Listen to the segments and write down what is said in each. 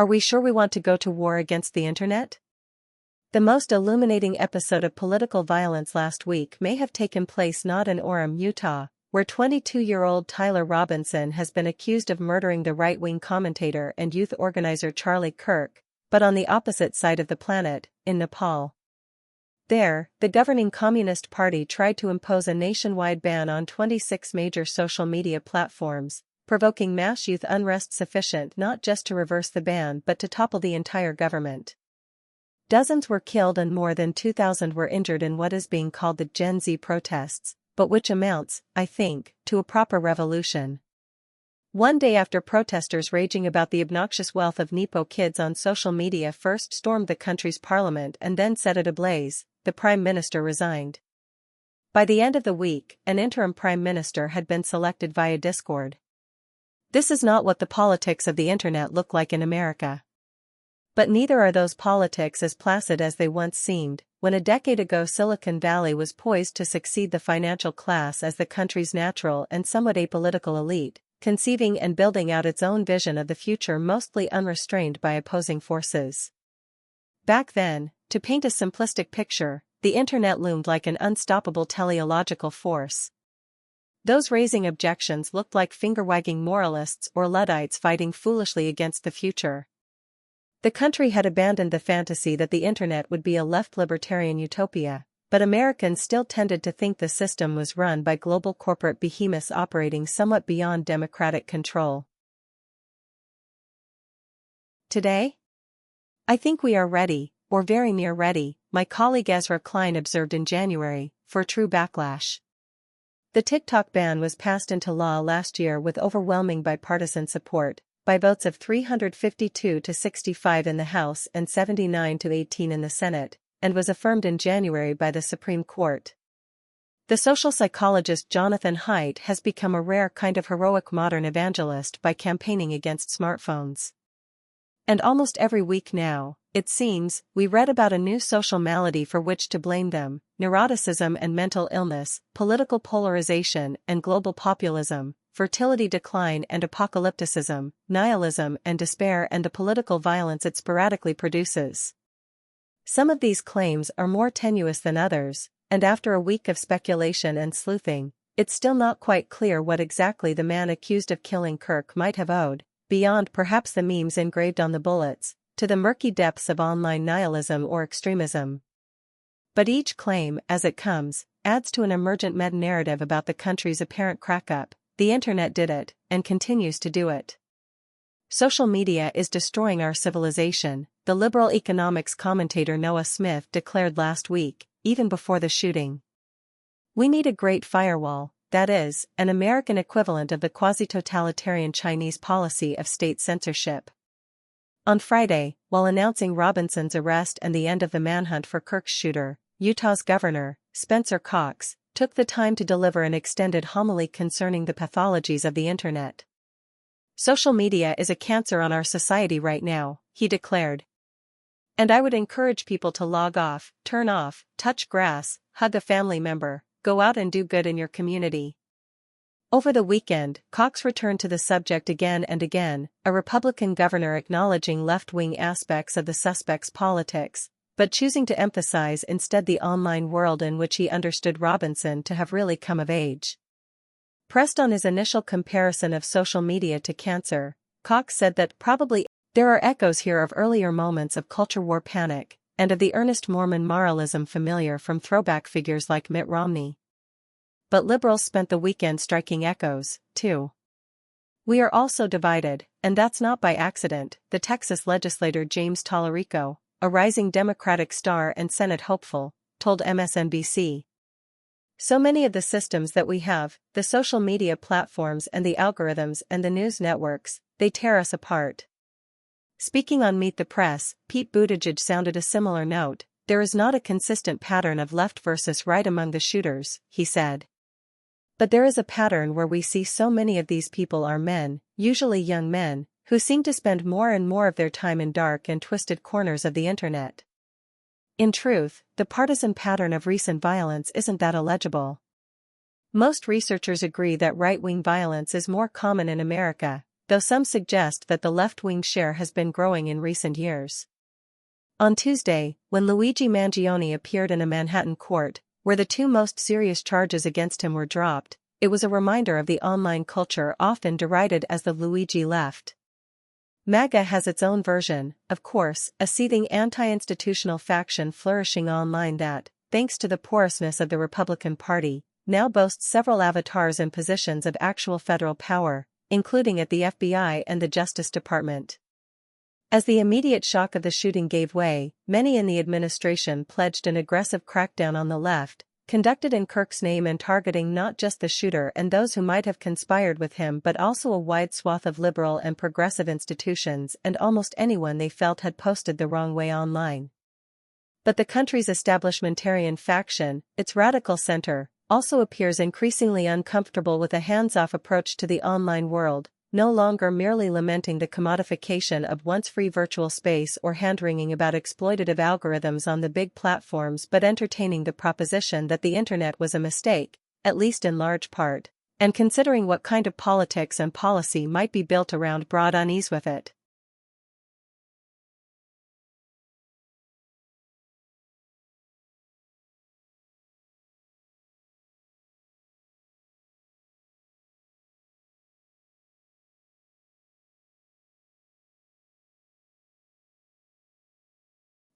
Are we sure we want to go to war against the internet? The most illuminating episode of political violence last week may have taken place not in Orem, Utah, where 22-year-old Tyler Robinson has been accused of murdering the right-wing commentator and youth organizer Charlie Kirk, but on the opposite side of the planet, in Nepal. There, the governing Communist Party tried to impose a nationwide ban on 26 major social media platforms, provoking mass youth unrest sufficient not just to reverse the ban but to topple the entire government. Dozens were killed and more than 2,000 were injured in what is being called the Gen Z protests, but which amounts, I think, to a proper revolution. One day after protesters raging about the obnoxious wealth of Nepo kids on social media first stormed the country's parliament and then set it ablaze, the prime minister resigned. By the end of the week, an interim prime minister had been selected via Discord. This is not what the politics of the internet look like in America. But neither are those politics as placid as they once seemed, when a decade ago Silicon Valley was poised to succeed the financial class as the country's natural and somewhat apolitical elite, conceiving and building out its own vision of the future mostly unrestrained by opposing forces. Back then, to paint a simplistic picture, the internet loomed like an unstoppable teleological force. Those raising objections looked like finger-wagging moralists or Luddites fighting foolishly against the future. The country had abandoned the fantasy that the internet would be a left libertarian utopia, but Americans still tended to think the system was run by global corporate behemoths operating somewhat beyond democratic control. Today? I think we are ready, or very near ready, my colleague Ezra Klein observed in January, for true backlash. The TikTok ban was passed into law last year with overwhelming bipartisan support, by votes of 352 to 65 in the House and 79 to 18 in the Senate, and was affirmed in January by the Supreme Court. The social psychologist Jonathan Haidt has become a rare kind of heroic modern evangelist by campaigning against smartphones. And almost every week now, it seems, we read about a new social malady for which to blame them: neuroticism and mental illness, political polarization and global populism, fertility decline and apocalypticism, nihilism and despair, and the political violence it sporadically produces. Some of these claims are more tenuous than others, and after a week of speculation and sleuthing, it's still not quite clear what exactly the man accused of killing Kirk might have owed, beyond perhaps the memes engraved on the bullets, to the murky depths of online nihilism or extremism. But each claim, as it comes, adds to an emergent meta-narrative about the country's apparent crack-up. The internet did it, and continues to do it. Social media is destroying our civilization, the liberal economics commentator Noah Smith declared last week, even before the shooting. We need a great firewall, that is, an American equivalent of the quasi-totalitarian Chinese policy of state censorship. On Friday, while announcing Robinson's arrest and the end of the manhunt for Kirk's shooter, Utah's governor, Spencer Cox, took the time to deliver an extended homily concerning the pathologies of the internet. Social media is a cancer on our society right now, he declared. And I would encourage people to log off, turn off, touch grass, hug a family member, go out and do good in your community. Over the weekend, Cox returned to the subject again and again, a Republican governor acknowledging left-wing aspects of the suspect's politics, but choosing to emphasize instead the online world in which he understood Robinson to have really come of age. Pressed on his initial comparison of social media to cancer, Cox said that probably there are echoes here of earlier moments of culture war panic, and of the earnest Mormon moralism familiar from throwback figures like Mitt Romney. But liberals spent the weekend striking echoes, too. We are also divided, and that's not by accident, the Texas legislator James Tallarico, a rising Democratic star and Senate hopeful, told MSNBC. So many of the systems that we have, the social media platforms and the algorithms and the news networks, they tear us apart. Speaking on Meet the Press, Pete Buttigieg sounded a similar note. There is not a consistent pattern of left versus right among the shooters, he said. But there is a pattern where we see so many of these people are men, usually young men, who seem to spend more and more of their time in dark and twisted corners of the internet. In truth, the partisan pattern of recent violence isn't that illegible. Most researchers agree that right-wing violence is more common in America, though some suggest that the left-wing share has been growing in recent years. On Tuesday, when Luigi Mangione appeared in a Manhattan court, where the two most serious charges against him were dropped, it was a reminder of the online culture often derided as the Luigi left. MAGA has its own version, of course, a seething anti-institutional faction flourishing online that, thanks to the porousness of the Republican Party, now boasts several avatars in positions of actual federal power, including at the FBI and the Justice Department. As the immediate shock of the shooting gave way, many in the administration pledged an aggressive crackdown on the left, conducted in Kirk's name and targeting not just the shooter and those who might have conspired with him but also a wide swath of liberal and progressive institutions and almost anyone they felt had posted the wrong way online. But the country's establishmentarian faction, its radical center, also appears increasingly uncomfortable with a hands-off approach to the online world, no longer merely lamenting the commodification of once-free virtual space or hand-wringing about exploitative algorithms on the big platforms but entertaining the proposition that the internet was a mistake, at least in large part, and considering what kind of politics and policy might be built around broad unease with it.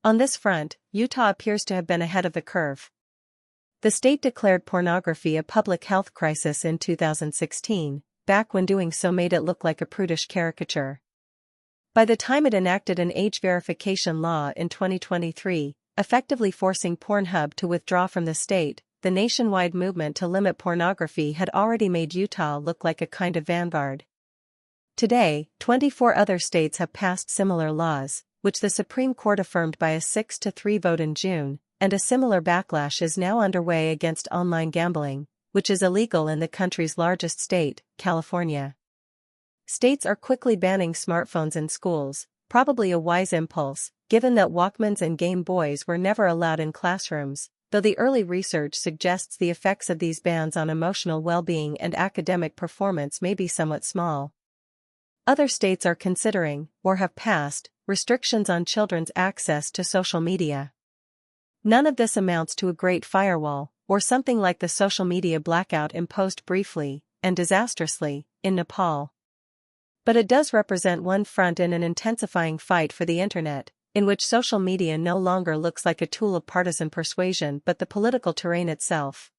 On this front, Utah appears to have been ahead of the curve. The state declared pornography a public health crisis in 2016, back when doing so made it look like a prudish caricature. By the time it enacted an age verification law in 2023, effectively forcing Pornhub to withdraw from the state, the nationwide movement to limit pornography had already made Utah look like a kind of vanguard. Today, 24 other states have passed similar laws, which the Supreme Court affirmed by a 6-3 vote in June, and a similar backlash is now underway against online gambling, which is illegal in the country's largest state, California. States are quickly banning smartphones in schools, probably a wise impulse, given that Walkmans and Game Boys were never allowed in classrooms, though the early research suggests the effects of these bans on emotional well-being and academic performance may be somewhat small. Other states are considering, or have passed, restrictions on children's access to social media. None of this amounts to a great firewall, or something like the social media blackout imposed briefly, and disastrously, in Nepal. But it does represent one front in an intensifying fight for the internet, in which social media no longer looks like a tool of partisan persuasion but the political terrain itself.